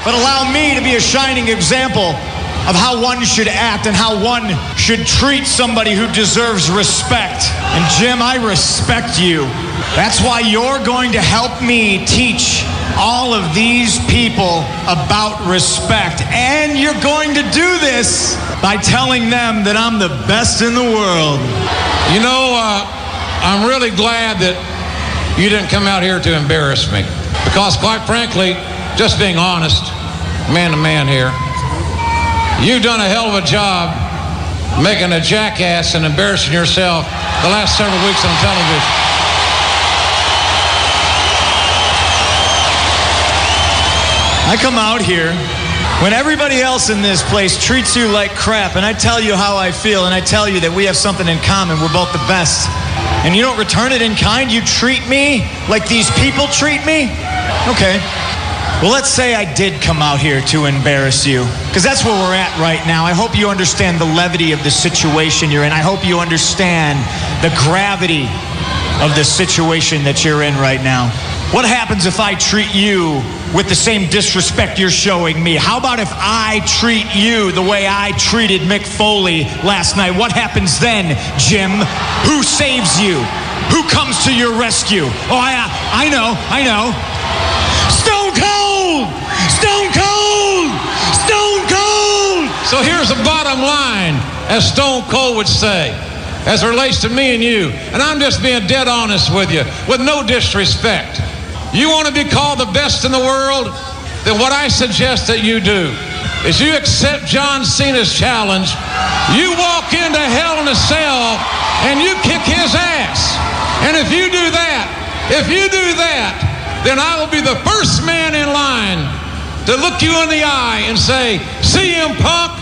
but allow me to be a shining example of how one should act and how one should treat somebody who deserves respect. And Jim, I respect you. That's why you're going to help me teach all of these people about respect. And you're going to do this by telling them that I'm the best in the world. You know, I'm really glad that you didn't come out here to embarrass me. Because quite frankly, just being honest, man to man here, you've done a hell of a job making a jackass and embarrassing yourself the last several weeks on television. I come out here when everybody else in this place treats you like crap, and I tell you how I feel, and I tell you that we have something in common. We're both the best. And you don't return it in kind. You treat me like these people treat me. Okay. Well, let's say I did come out here to embarrass you, because that's where we're at right now. I hope you understand the levity of the situation you're in. I hope you understand the gravity of the situation that you're in right now. What happens if I treat you with the same disrespect you're showing me? How about if I treat you the way I treated Mick Foley last night? What happens then, Jim? Who saves you? Who comes to your rescue? Oh, I know. Stone Cold! Stone Cold! Stone Cold! So here's the bottom line, as Stone Cold would say, as it relates to me and you. And I'm just being dead honest with you, with no disrespect. You want to be called the best in the world? Then what I suggest that you do is you accept John Cena's challenge. You walk into Hell in a Cell and you kick his ass. And if you do that, then I will be the first man in line to look you in the eye and say, CM Punk,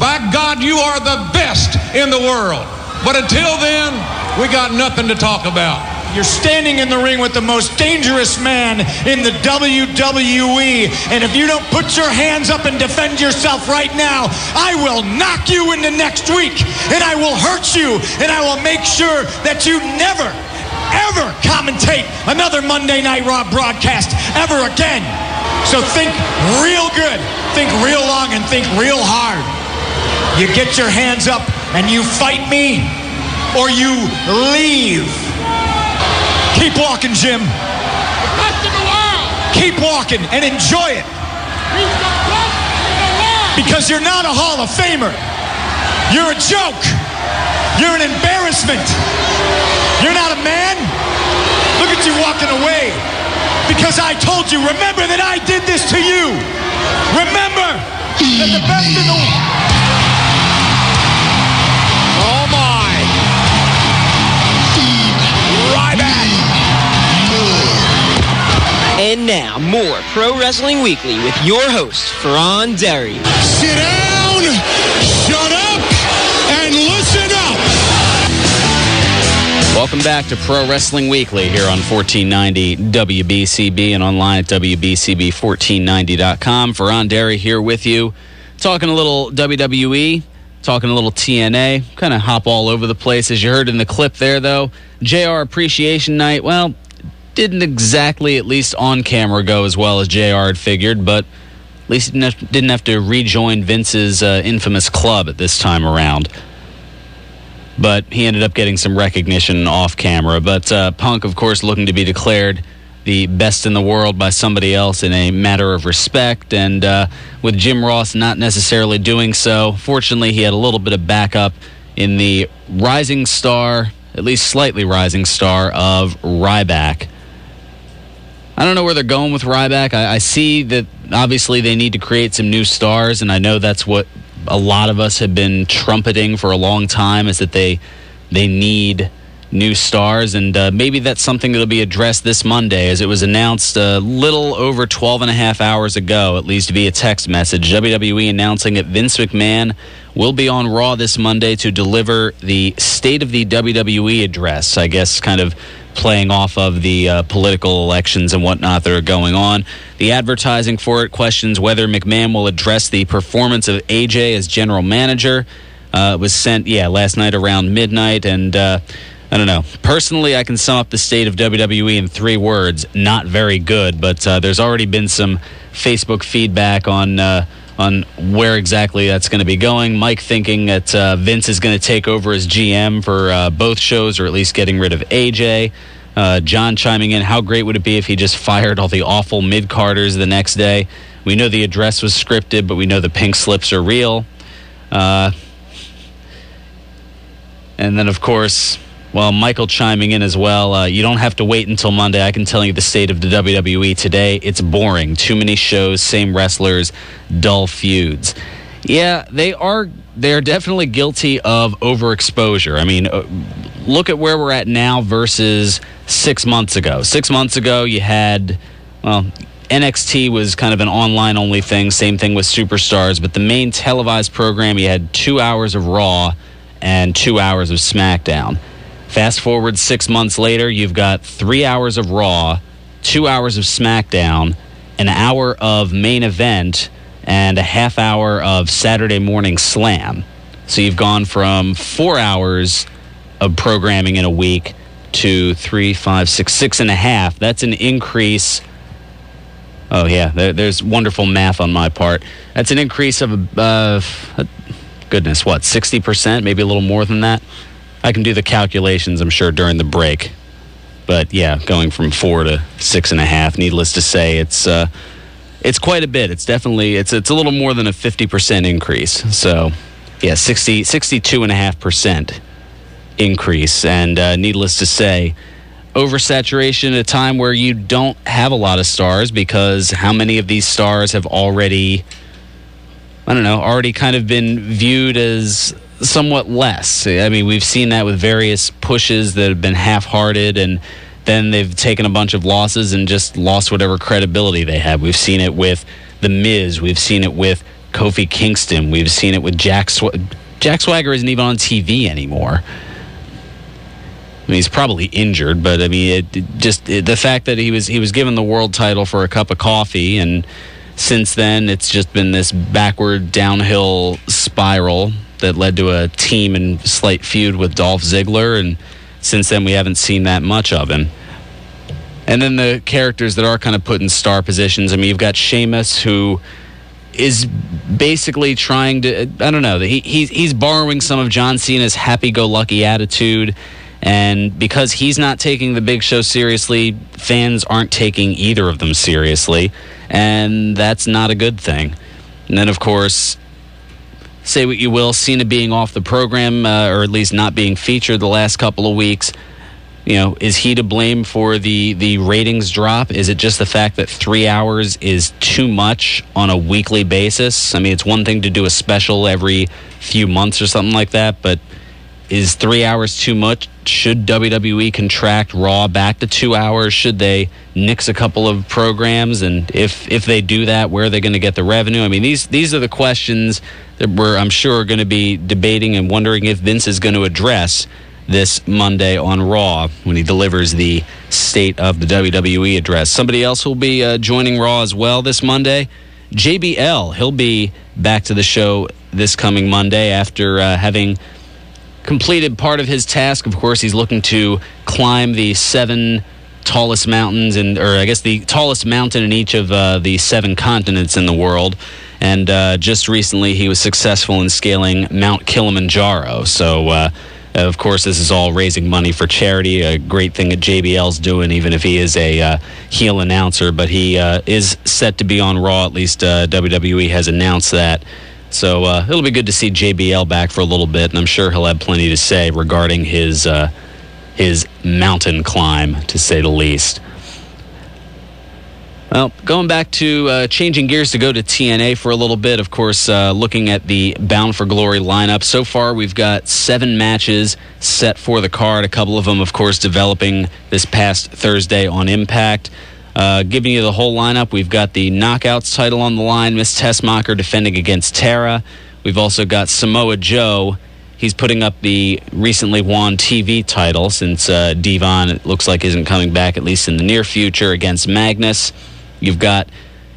by God, you are the best in the world. But until then, we got nothing to talk about. You're standing in the ring with the most dangerous man in the WWE. And if you don't put your hands up and defend yourself right now, I will knock you into next week. And I will hurt you. And I will make sure that you never, ever commentate another Monday Night Raw broadcast ever again. So think real good, think real long, and think real hard. You get your hands up and you fight me, or you leave. Keep walking, Jim. The best in the world. Keep walking and enjoy it. He's the best in the world. Because you're not a Hall of Famer. You're a joke. You're an embarrassment. You're not a man. Look at you walking away. Because I told you, remember that I did this to you. Remember that the best in the world. Oh my. Ryback. And now, more Pro Wrestling Weekly with your host, Fearon. Sit down, shut up, and listen up. Welcome back to Pro Wrestling Weekly here on 1490 WBCB and online at WBCB1490.com. Fearon here with you, talking a little WWE, talking a little TNA, kind of hop all over the place. As you heard in the clip there, though, JR Appreciation Night, well, didn't exactly, at least on camera, go as well as JR had figured, but at least he didn't have to rejoin Vince's infamous club at this time around. But he ended up getting some recognition off camera. But Punk, of course, looking to be declared the best in the world by somebody else in a matter of respect, and with Jim Ross not necessarily doing so. Fortunately, he had a little bit of backup in the rising star, at least slightly rising star, of Ryback. I don't know where they're going with Ryback. I see that obviously they need to create some new stars, and I know that's what a lot of us have been trumpeting for a long time, is that they need new stars, and maybe that's something that'll be addressed this Monday, as it was announced a little over 12 and a half hours ago, at least via text message. WWE announcing that Vince McMahon will be on Raw this Monday to deliver the State of the WWE address, I guess kind of playing off of the political elections and whatnot that are going on. The advertising for it questions whether McMahon will address the performance of AJ as general manager. It was sent, last night around midnight, and I don't know. Personally, I can sum up the state of WWE in 3 words: not very good. But there's already been some Facebook feedback on where exactly that's going to be going. Mike thinking that Vince is going to take over as GM for both shows, or at least getting rid of AJ. John chiming in, how great would it be if he just fired all the awful mid-carders the next day? We know the address was scripted, but we know the pink slips are real. And then, of course, well, Michael chiming in as well. You don't have to wait until Monday. I can tell you the state of the WWE today. It's boring. Too many shows, same wrestlers, dull feuds. Yeah, they're definitely guilty of overexposure. I mean, look at where we're at now versus 6 months ago. 6 months ago, you had, well, NXT was kind of an online-only thing. Same thing with Superstars. But the main televised program, you had 2 hours of Raw and 2 hours of SmackDown. Fast forward 6 months later, you've got 3 hours of Raw, 2 hours of SmackDown, an hour of main event, and a half hour of Saturday morning slam. So you've gone from 4 hours of programming in a week to 3, 5, 6, 6.5. That's an increase. Oh, yeah, there's wonderful math on my part. That's an increase of, goodness, what, 60%? Maybe a little more than that? I can do the calculations, I'm sure, during the break. But, yeah, going from 4 to 6.5, needless to say, it's quite a bit. It's definitely, it's a little more than a 50% increase. So, yeah, 62.5% increase. And needless to say, oversaturation at a time where you don't have a lot of stars, because how many of these stars have already kind of been viewed as somewhat less? I mean, we've seen that with various pushes that have been half-hearted, and then they've taken a bunch of losses and just lost whatever credibility they had. We've seen it with The Miz. We've seen it with Kofi Kingston. We've seen it with Jack Swagger isn't even on TV anymore. I mean, he's probably injured, but I mean, the fact that he was given the world title for a cup of coffee, and since then it's just been this backward downhill spiral that led to a team and slight feud with Dolph Ziggler, and since then we haven't seen that much of him. And then the characters that are kind of put in star positions. I mean, you've got Sheamus, who is basically trying to, I don't know, he's borrowing some of John Cena's happy-go-lucky attitude. And because he's not taking the Big Show seriously, fans aren't taking either of them seriously. And that's not a good thing. And then, of course, say what you will, Cena being off the program, or at least not being featured the last couple of weeks, you know, is he to blame for the ratings drop? Is it just the fact that 3 hours is too much on a weekly basis? I mean, it's one thing to do a special every few months or something like that, but is 3 hours too much? Should WWE contract Raw back to 2 hours? Should they nix a couple of programs? And if they do that, where are they going to get the revenue? I mean, these are the questions that we're, I'm sure, going to be debating and wondering if Vince is going to address this Monday on Raw when he delivers the State of the WWE address. Somebody else will be joining Raw as well this Monday. JBL, he'll be back to the show this coming Monday after having completed part of his task. Of course, he's looking to climb the 7 tallest mountains, or I guess the tallest mountain in each of the 7 continents in the world. And just recently, he was successful in scaling Mount Kilimanjaro. So, of course, this is all raising money for charity. A great thing that JBL's doing, even if he is a heel announcer. But he is set to be on Raw. At least WWE has announced that. So it'll be good to see JBL back for a little bit, and I'm sure he'll have plenty to say regarding his mountain climb, to say the least. Well, going back to changing gears to go to TNA for a little bit, of course, looking at the Bound for Glory lineup. So far, we've got 7 matches set for the card, a couple of them, of course, developing this past Thursday on Impact. Giving you the whole lineup, we've got the Knockouts title on the line, Miss Tessmacher defending against Tara. We've also got Samoa Joe. He's putting up the recently won TV title, since Devon, it looks like, isn't coming back, at least in the near future, against Magnus. You've got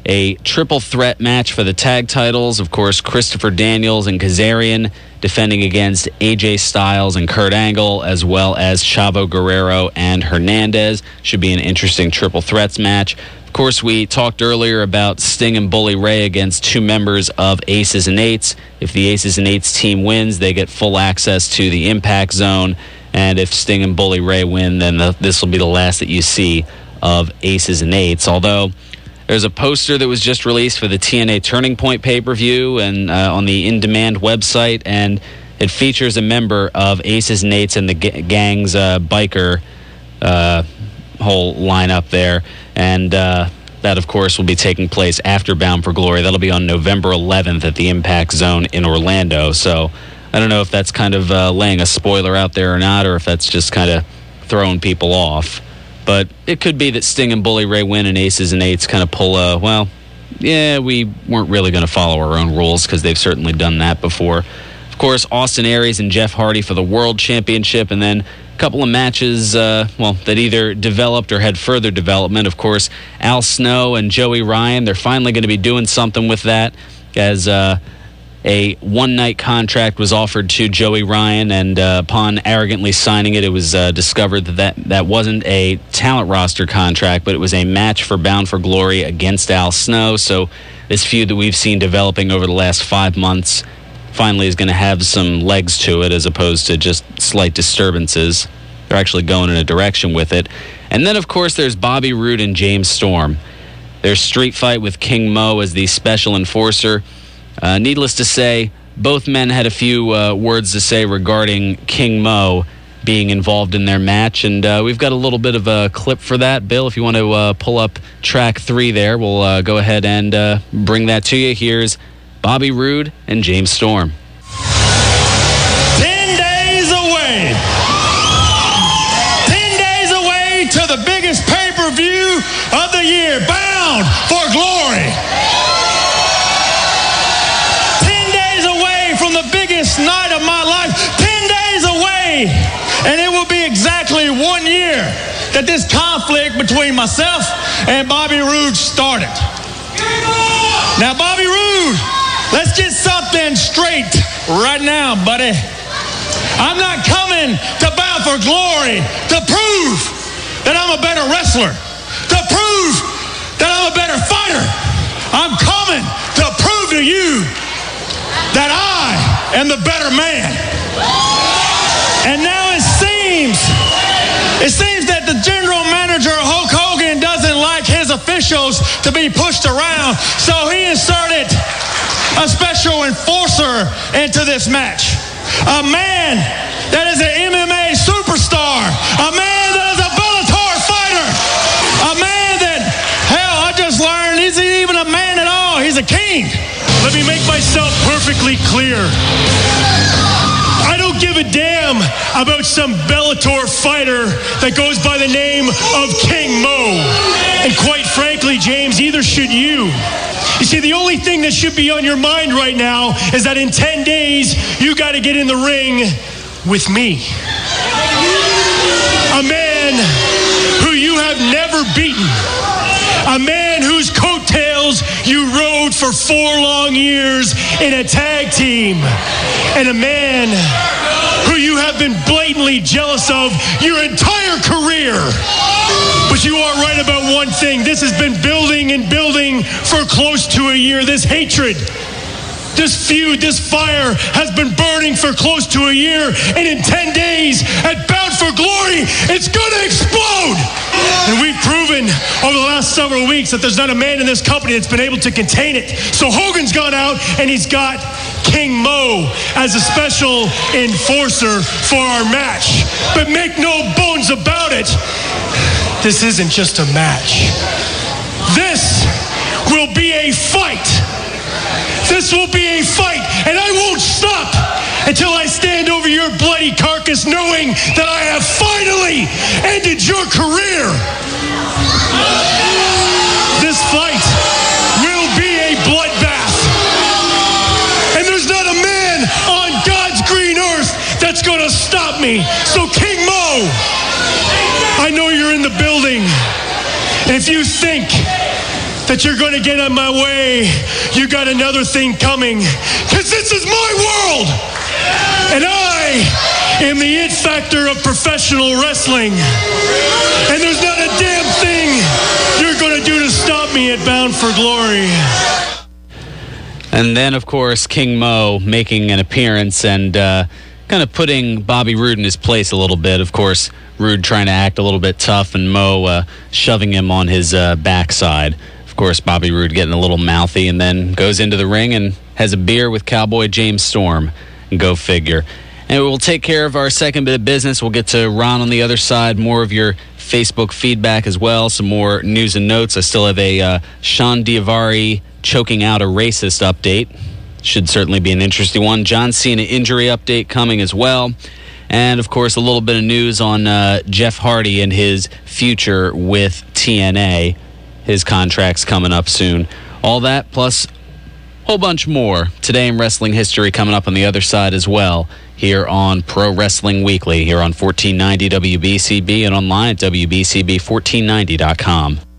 a triple threat match for the tag titles. Of course, Christopher Daniels and Kazarian defending against AJ Styles and Kurt Angle, as well as Chavo Guerrero and Hernandez. Should be an interesting triple threats match. Of course, we talked earlier about Sting and Bully Ray against two members of Aces and Eights. If the Aces and Eights team wins, they get full access to the Impact Zone. And if Sting and Bully Ray win, then this will be the last that you see of Aces and Eights. Although there's a poster that was just released for the TNA Turning Point pay-per-view and on the In-Demand website, and it features a member of Aces and Eights and the gang's biker whole lineup there. And that, of course, will be taking place after Bound for Glory. That'll be on November 11th at the Impact Zone in Orlando. So I don't know if that's kind of laying a spoiler out there or not, or if that's just kind of throwing people off. But it could be that Sting and Bully Ray win and Aces and Eights kind of pull a, well, yeah, we weren't really going to follow our own rules, because they've certainly done that before. Of course, Austin Aries and Jeff Hardy for the World Championship, and then a couple of matches, that either developed or had further development. Of course, Al Snow and Joey Ryan, they're finally going to be doing something with that, as a one-night contract was offered to Joey Ryan, and upon arrogantly signing it, it was discovered that wasn't a talent roster contract, but it was a match for Bound for Glory against Al Snow. So this feud that we've seen developing over the last 5 months finally is going to have some legs to it, as opposed to just slight disturbances. They're actually going in a direction with it. And then, of course, there's Bobby Roode and James Storm. Their street fight with King Mo as the special enforcer. Needless to say, both men had a few words to say regarding King Mo being involved in their match, and we've got a little bit of a clip for that. Bill, if you want to pull up track 3 there, we'll go ahead and bring that to you. Here's Bobby Roode and James Storm. 10 days away. 10 days away to the biggest pay-per-view of the year, Bound for Glory. Night of my life, 10 days away, and it will be exactly 1 year that this conflict between myself and Bobby Roode started. Now, Bobby Roode, let's get something straight right now, buddy. I'm not coming to Bound for Glory to prove that I'm a better wrestler, to prove that I'm a better fighter. I'm coming to prove to you that I am the better man. And now it seems that the general manager, Hulk Hogan, doesn't like his officials to be pushed around, so he inserted a special enforcer into this match. A man that is an MMA superstar, a man that is a Bellator fighter, a man that, hell, I just learned he's even a man at all. He's a king. Let me make myself perfectly clear. I don't give a damn about some Bellator fighter that goes by the name of King Mo. And quite frankly, James, either should you. You see, the only thing that should be on your mind right now is that in 10 days, you got to get in the ring with me. A man who you have never beaten. A man whose coattails you rode for 4 long years in a tag team. And a man who you have been blatantly jealous of your entire career. But you are right about one thing. This has been building and building for close to a year. This hatred, this feud, this fire has been burning for close to a year. And in 10 days, at Bound for Glory, it's going to explode. And we've proven over the last several weeks that there's not a man in this company that's been able to contain it. So Hogan's gone out and he's got King Mo as a special enforcer for our match. But make no bones about it, this isn't just a match. This will be a fight. This will be a fight, and I won't stop until I stand over your bloody carcass knowing that I have finally ended your career. This fight will be a bloodbath. And there's not a man on God's green earth that's going to stop me. So King Mo, I know you're in the building. And if you think that you're going to get on my way, you got another thing coming. Because this is my world. And I am the it factor of professional wrestling. And there's not a damn thing you're going to do to stop me at Bound for Glory. And then, of course, King Mo making an appearance and kind of putting Bobby Roode in his place a little bit. Of course, Roode trying to act a little bit tough and Mo shoving him on his backside. Of course, Bobby Roode getting a little mouthy and then goes into the ring and has a beer with Cowboy James Storm. Go figure. And we'll take care of our second bit of business. We'll get to Ron on the other side, more of your Facebook feedback as well, some more news and notes. I still have a Sean Diavari choking out a racist update. Should certainly be an interesting one. John Cena injury update coming as well. And, of course, a little bit of news on Jeff Hardy and his future with TNA. His contract's coming up soon. All that plus a whole bunch more today in wrestling history coming up on the other side as well here on Pro Wrestling Weekly here on 1490 WBCB and online at WBCB1490.com.